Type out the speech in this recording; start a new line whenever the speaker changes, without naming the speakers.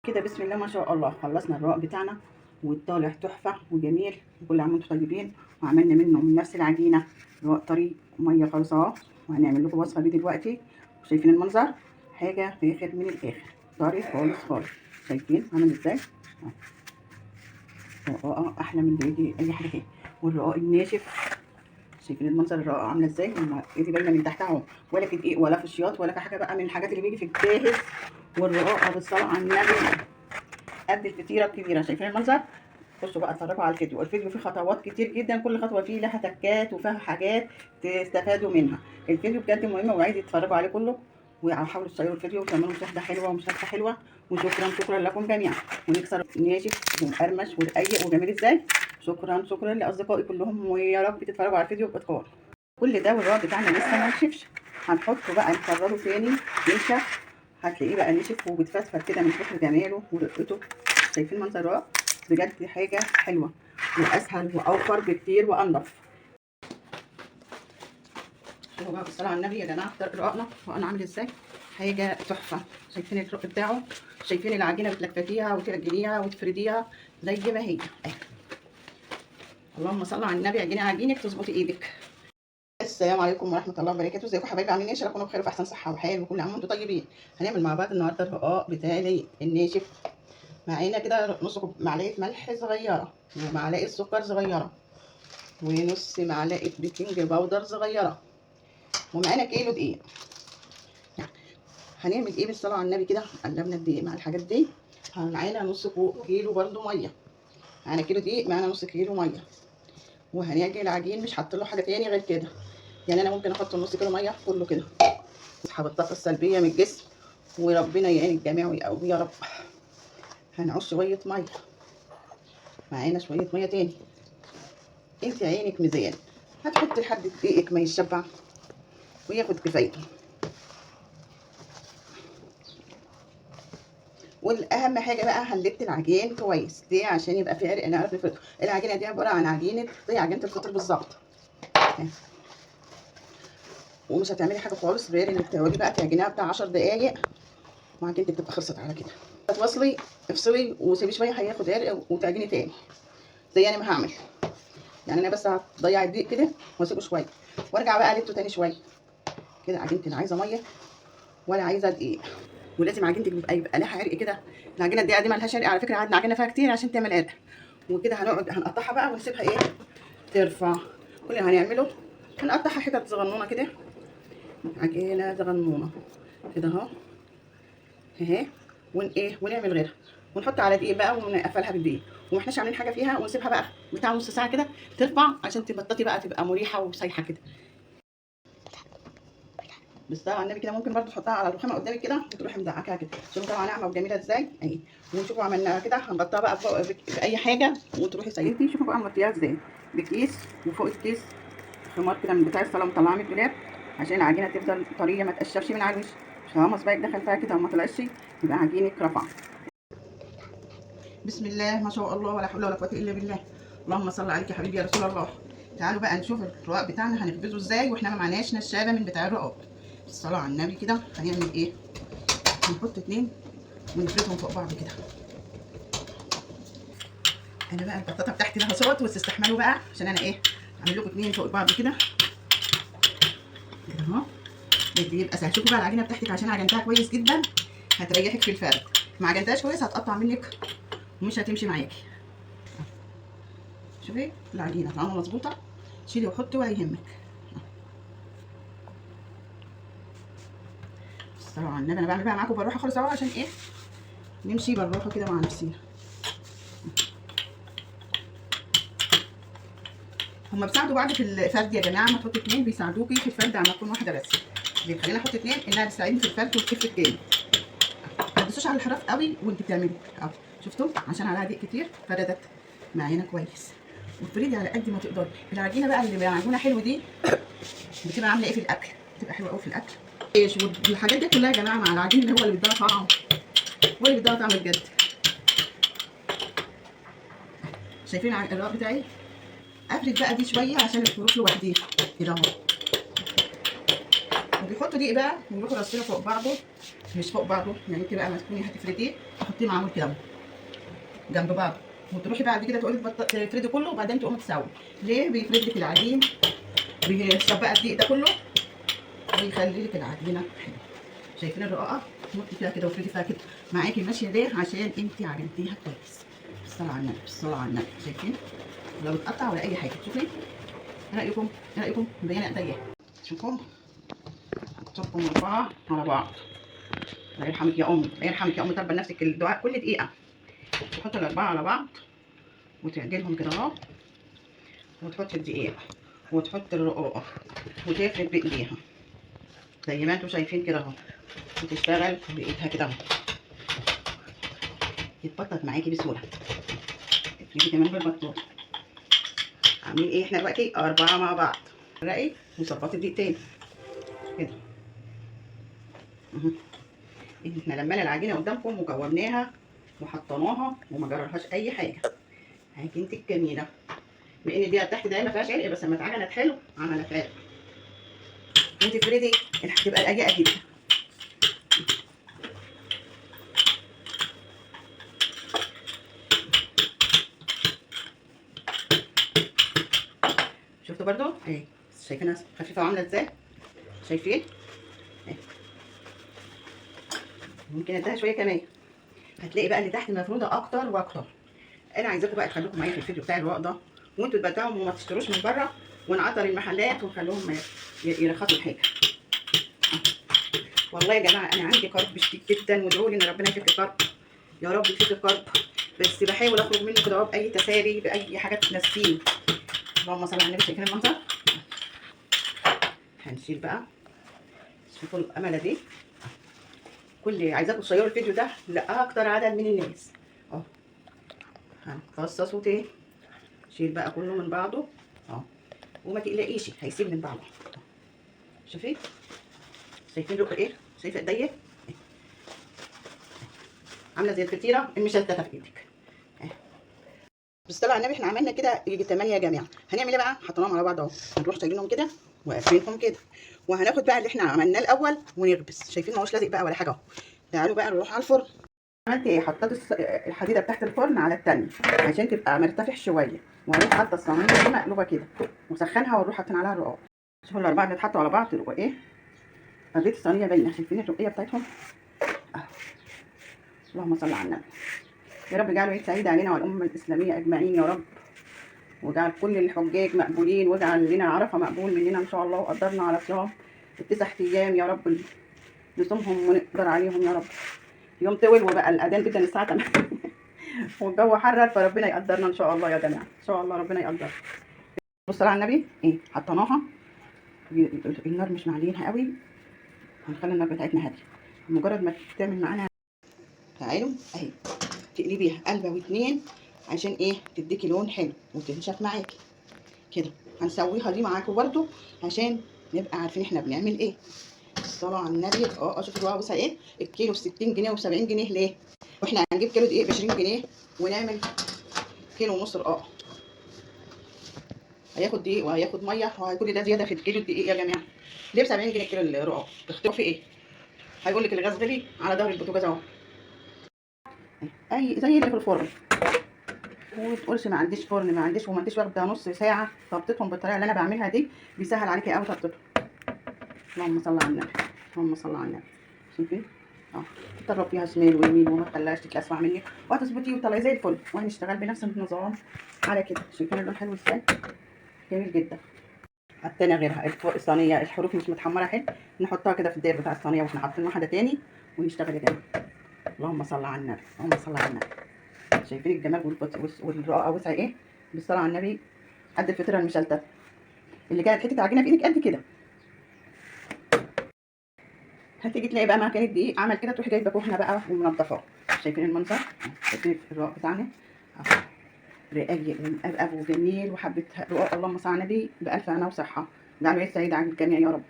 كده بسم الله ما شاء الله خلصنا الرق بتاعنا والطالع تحفه وجميل وكل عام وانتم طيبين. وعملنا منه من نفس العجينه رق طري وميه خالص اهو. وهنعمل لكم وصفه دي دلوقتي. شايفين المنظر؟ حاجه في اخر من الاخر، طري خالص خالص. شايفين عامل ازاي؟ رقاقه احلى من باقي اي حاجه تاني. والرقاق الناشف، شايفين المنظر الرقاقه عامله ازاي؟ ايدي باينه من تحت اهو، ولا في دقيق ولا في شياط ولا في حاجه بقى من الحاجات اللي بيجي في الجاهز. والرقاقه بالصلاه على النبي قد الفطيره الكبيره. شايفين المنظر؟ خشوا بقى اتفرجوا على الفيديو. الفيديو فيه خطوات كتير جدا، كل خطوه فيه لها تكات وفيها حاجات تستفادوا منها. الفيديو بجد مهم وعايز يتفرجوا عليه كله. وحاولوا تشيروا الفيديو وتعملوا مشاهده حلوه ومشاركه حلوه. وشكرا لكم جميعا. ونكسر ناشف ومقرمش ورقيق وجميل ازاي. شكرا لاصدقائي كلهم، ويا رب تتفرجوا على الفيديو باتقان. كل ده والرق بتاعنا لسه ما نشفش، هنحطه بقى نكرره تاني ينشف. هتلاقيه بقى نشف وبتفتفت كده من كتر جماله ورقته. شايفين منظر الرق؟ بجد حاجه حلوه واسهل واوفر بكتير وانضف. شوفوا بقى بالصلاه على النبي يا جماعه رقنا عامل ازاي؟ حاجه تحفه. شايفين الرق بتاعه؟ شايفين العجينه بتلففيها وتعجنيها وتفرديها زي ما هي اهي. اللهم صل على النبي. عجينه عجينك تظبطي ايدك. السلام عليكم ورحمه الله وبركاته. ازيكم يا حبايبي؟ عاملين ايه؟ ان شاء الله تكونوا بخير وفي احسن صحه وحال وكل عام وانتم طيبين. هنعمل مع بعض النهارده الرقاق بتاعي الناشف. معانا كده نص معلقه ملح صغيره، ومعلقه سكر صغيره، ونص معلقه بيكنج باودر صغيره، ومعانا كيلو دقيق. هنعمل ايه بالصلاه على النبي؟ كده قلبنا الدقيق مع الحاجات دي. معانا نص كيلو برده ميه. معانا كيلو دقيق، معانا نص كيلو ميه. وهنعجن العجين، مش حاطه له حاجه تاني غير كده. يعني انا ممكن احط نص كيلو ميه كله كده. اسحب الطاقه السلبيه من الجسم، وربنا يعين الجميع ويقوي يا رب. هنعوز شويه ميه، معانا شويه ميه تاني. انت عينك ميزان، هتحطي لحد دقيقك ما يشبع وياخد كفايته. والاهم حاجه بقى هنلت العجين كويس. ليه؟ عشان يبقى في عرق نعرف نفرده. العجينه دي عباره عن عجينه زي عجينه الفطير بالظبط. ومش هتعملي حاجه خالص غير انك تقعدي بقى تعجنيها بتاع 10 دقايق وعجينتك تبقى خلصت على كده. هتوصلي افصلي وسيبي شويه هياخد عرق وتعجني تاني زي انا ما هعمل. يعني انا بس هضيع الدقيق كده واسيبه شويه وارجع بقى الته تاني شويه كده. عجينتي لا عايزه ميه ولا عايزه دقيق، ولازم عجينتك يبقى لها عرق كده. العجينه الدقيقه دي مالهاش عرق على فكره، قعدنا عجينه فيها كتير عشان تعمل عرق. وكده هنقعد هنقطعها بقى ونسيبها ايه ترفع. كل اللي هنعمله هنقطعها حتت صغنونه كده، عجينه صغنونه كده اهو اهي. ونعمل غيرها ونحط على دقيق بقى ونقفلها بالدقيق، وما احناش عاملين حاجه فيها. ونسيبها بقى بتاع نص ساعه كده ترفع عشان تبططي بقى تبقى مريحه وسايحه كده. بالصلاه على النبي كده ممكن برده تحطها على الرخامه قدامك كده وتروحي مدعكاها كده. شوفوا طبعا ناعمه وجميله ازاي اهي. ونشوفوا عملناها كده هنغطيها بقى باي حاجه وتروحي سيبتي. شوفوا بقى مغطياها ازاي بكيس، وفوق الكيس خمار كده من بتاع الصلاه مطلعاه من الدولاب عشان العجينه تفضل طريه ما تقشرش من على الوش. طالما صباعك دخل فيها كده وما طلعش يبقى عجينك رفع. بسم الله ما شاء الله ولا حول ولا قوه الا بالله. اللهم صل عليك يا حبيبي يا رسول الله. تعالوا بقى نشوف الرقاق بتاعنا هنخبزه ازاي واحنا ما معناش نشابه من بتاع الرقاق. الصلاه على النبي كده هنعمل ايه؟ هنحط 2 ونفردهم فوق بعض كده. انا بقى البطاطا بتاعتي لها صوت وتستحملوا بقى عشان انا ايه اعمل لكم 2 فوق بعض كده اهو. بيبقى سهل. شوفوا بقى العجينه بتاعتك عشان عجنتها كويس جدا هتريحك في الفرد. ما عجنتهاش كويس هتقطع منك ومش هتمشي معاكي. شوفي العجينه طالما مظبوطه شيلي وحطي ولا يهمك. الصراحه على النبي انا بعمل بقى معاكم بالراحه خالص اهو عشان ايه نمشي بالراحه كده مع نفسينا. هما بيساعدوا بعض في الفرد يا جماعه. ما تحطوا 2 بيساعدوكي في الفرد عما تكون واحده بس. اللي بيخليني احط 2 انها بتساعدني في الفرد وتخف جامد. ما تدوسوش على الحراف قوي وانت بتعملي اهو. شفتوا عشان عليها دقيق كتير فردت معانا كويس. وافردي على قد ما تقدري. العجينه بقى اللي معجونه حلو دي بتبقى عامله ايه في الاكل؟ بتبقى حلوه قوي في الاكل. ايش والحاجات دي كلها يا جماعه مع العجين اللي هو اللي بيديها طعم، هو اللي بيديها طعم بجد. شايفين الرق بتاعي؟ افرد بقى دي شويه عشان الحروف لوحديها كده اهو. وبيحطوا دقيق بقى ويروحوا رصينه فوق بعضه مش فوق بعضه، يعني انت بقى ما تكوني هتفرديه تحطيه معمول كده جنب بعض، وتروحي بعد كده تقولي تفردي كله وبعدين تقومي تساوي. ليه؟ بيفرد لك العجين، بيشرب بقى الدقيق ده كله ويخلي لك العجينه حلوه. شايفين الرقاقه؟ تحطي فيها كده وافردي فيها كده معاكي ماشيه ليه؟ عشان انت عجنتيها كويس. بالصلاه على النبي، بالصلاه على النبي. شايفين؟ لا بتقطع ولا اي حاجه. شوفي ايه رايكم؟ ايه رايكم؟ مبينه ايديا. شوفوا حطهم 4 على بعض. الله يرحمك يا امي، الله يرحمك يا امي. طالبه لنفسك الدعاء كل دقيقه. تحط ال4 على بعض وتعجنهم كده اهو، وتحط الدقيق وتحط الرقاقه وتفرد بايديها زي ما انتم شايفين كده اهو، وتشتغل بايدها كده اهو، يتبطط معاكي بسهوله. افردي كمان بالبطاط. عاملين ايه احنا دلوقتي؟ 4 مع بعض. فرقي وظبطي دقيقتين كده. احنا لما العجينه قدامكم وجورناها وحطيناها وما جرالهاش اي حاجه. عجينتك جميله، بما ان دي تحت ده ما فيهاش علق، بس لما اتعجنت حلو عملت علق. وتفردي هتبقى الأجيئة جدا. شفتوا برضو اهي؟ شايفينها خفيفه وعامله ازاي؟ شايفين اهي؟ ممكن اديها شويه كمان، هتلاقي بقى اللي تحت مفروده اكتر واكتر. انا عايزاكم بقى تخليكم معايا في الفيديو بتاع الرواق ده، وانتوا تبدعوا وما تشتروش من بره، ونعطل المحلات ونخليهم يرخصوا الحاجه. والله يا جماعه انا عندي كرب شديد جدا، وادعوا لي ان ربنا يفك الكرب، يا رب يفك الكرب. بس بحاول اخرج منه كده باي تسالي، باي حاجه تنسيني. اللهم صل على النبي. شايفين المنظر؟ هنشيل بقى. شوفوا الامله دي، كل عايزاكم تشيروا الفيديو ده لاكتر عدد من الناس اهو. هنفصصه تاني، شيل بقى كله من بعضه اهو، وما تقلقيش هيسيب من بعضه. شوفي شايفين رق ايه؟ شايفه ايديا عامله زي الفطيره المشلتته في ايدك اهي. بالصلاه على النبي احنا عملنا كده يجي 8 يا جماعه. هنعمل ايه بقى؟ حطيناهم على بعض اهو، هنروح شايلينهم كده وقافلينهم كده، وهناخد بقى اللي احنا عملناه الاول ونغبس. شايفين ما هوش لازق بقى ولا حاجه اهو. تعالوا بقى نروح على الفرن. عملت ايه؟ حطيت الحديده بتاعت الفرن على التانية عشان تبقى مرتفع شويه، وهروح حاطه الصينيه دي مقلوبه كده وسخنها، واروح حاطين عليها الرقاق. شوفوا الاربعه اللي اتحطوا على بعض تبقوا ايه؟ خليت الصينيه باينه. شايفين الرقيه بتاعتهم اهو. اللهم صل على النبي. يا رب اجعله عيد سعيد علينا والامه الاسلاميه اجمعين يا رب، واجعل كل الحجاج مقبولين، واجعل لنا عرفه مقبول مننا ان شاء الله، وقدرنا على صيام ال9 ايام يا رب نصومهم ونقدر عليهم يا رب. يوم طول وبقى الاذان جدا الساعه 8 والجو حرر، فربنا يقدرنا ان شاء الله يا جماعه، ان شاء الله ربنا يقدر. بصوا على النبي ايه؟ حطيناها، النار مش معلينها قوي، هنخلي النار بتاعتنا هاديه. مجرد ما تعمل معانا تعالوا اهي، تقلبيها قلبه واتنين عشان ايه؟ تديكي لون حلو وتنشف معاكي كده. هنسويها دي معاكم برده عشان نبقى عارفين احنا بنعمل ايه. الصلاه على النبي. شوفوا بقى بصوا ايه؟ الكيلو ب 60 جنيه و70 جنيه ليه؟ واحنا هنجيب كيلو دقيق ب 20 جنيه ونعمل كيلو ونص رقاق. هياخد دقيق وهياخد ميه وهيكون ده زياده في الكيلو الدقيق يا جماعه. ليه ب 70 جنيه كيلو الرقاق؟ تختاروا في ايه؟ هيقول لك الغاز غلي على ظهر البوتاجاز اهو. اي زي اللي في الفرن، وتقولش ما عنديش فرن، ما عنديش وما عنديش، واخده نص ساعه. طبطتهم بالطريقه اللي انا بعملها دي بيسهل عليكي قوي طبطتهم. اللهم صل على النبي، اللهم صل على النبي. شايفين تضرب فيها شمال ويمين وما تخليهاش تتلسع منك، وهتظبطيه وتطلعي زي الفل. وهنشتغل بنفس النظام على كده. شايفين اللون حلو ازاي؟ جميل جدا. التانية غيرها الصينيه الحروف مش متحمره حلو، نحطها كده في الداير بتاع الصينيه واحنا حاطين واحده تاني ونشتغل يا جماعه. اللهم صل على النبي، اللهم صل على النبي. شايفين الجمال والرقاقه وسع ايه؟ بالصلاه على النبي. قد الفطيره المشلتته اللي كانت حته عجينه في ايدك قد كده. هتيجي تلاقي بقى مكان الدقيق عمل كده، تروحي جايبه كهنه بقى ومنضفاه. شايفين المنظر؟ شايفين الرقاق بتاعنا رقاق ومقرقب وجميل، وحبه رقاق. اللهم صل على النبي، بالف هنا وصحه. جعله عيد سعيد على الجميع يا رب.